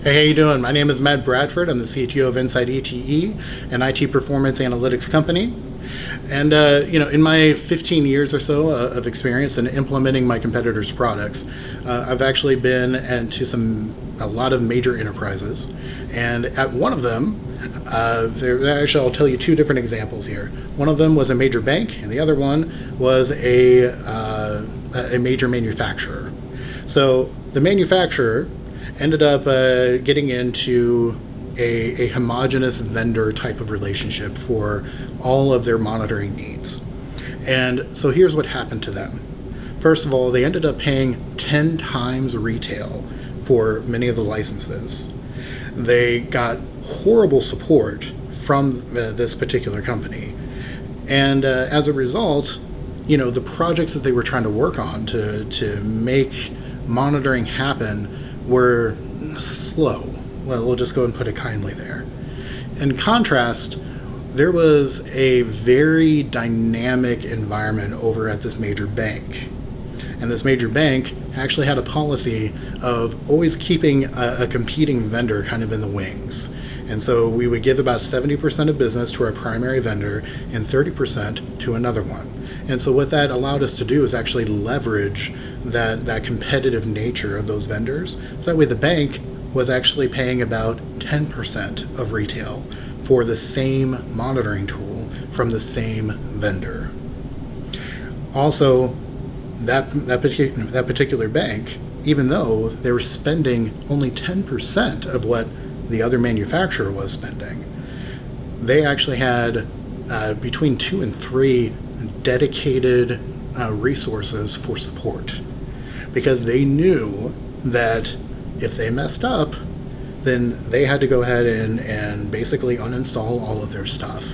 Hey, how you doing? My name is Matt Bradford. I'm the CTO of InsightETE, an IT performance analytics company. And in my 15 years or so of experience in implementing my competitors' products, I've actually been into a lot of major enterprises. And at one of them, actually I'll tell you two different examples here. One of them was a major bank, and the other one was a major manufacturer. So the manufacturer ended up getting into a homogeneous vendor type of relationship for all of their monitoring needs. And so here's what happened to them. First of all, they ended up paying 10 times retail for many of the licenses. They got horrible support from this particular company. And as a result, the projects that they were trying to work on to make monitoring happen were slow. Well, we'll just go and put it kindly there. In contrast, there was a very dynamic environment over at this major bank. And this major bank actually had a policy of always keeping a competing vendor kind of in the wings. And so we would give about 70% of business to our primary vendor and 30% to another one. And so what that allowed us to do is actually leverage that competitive nature of those vendors. So that way the bank was actually paying about 10% of retail for the same monitoring tool from the same vendor. Also, that particular bank, even though they were spending only 10% of what the other manufacturer was spending, they actually had between 2 and 3 dedicated resources for support, because they knew that if they messed up, then they had to go ahead and basically uninstall all of their stuff.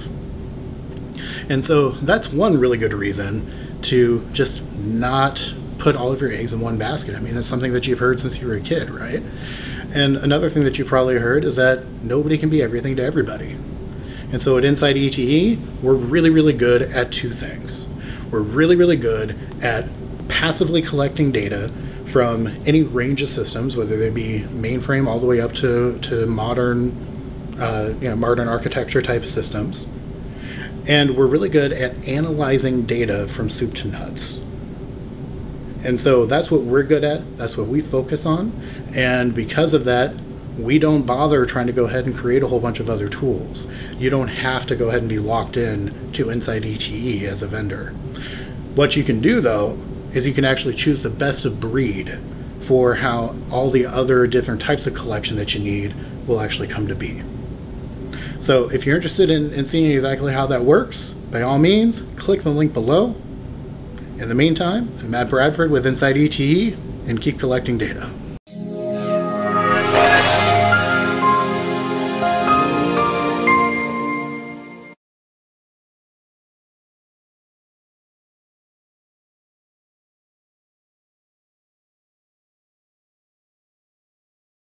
And so that's one really good reason to just not put all of your eggs in one basket. I mean, it's something that you've heard since you were a kid, right? And another thing that you've probably heard is that nobody can be everything to everybody. And so at InsightETE, we're really, really good at two things. We're really, really good at passively collecting data from any range of systems, whether they be mainframe all the way up to modern, modern architecture type systems. And we're really good at analyzing data from soup to nuts. And so that's what we're good at. That's what we focus on. And because of that, we don't bother trying to go ahead and create a whole bunch of other tools. You don't have to go ahead and be locked in to InsightETE as a vendor. What you can do, though, is you can actually choose the best of breed for how all the other different types of collection that you need will actually come to be. So if you're interested in seeing exactly how that works, by all means, click the link below. In the meantime, I'm Matt Bradford with InsightETE, and keep collecting data.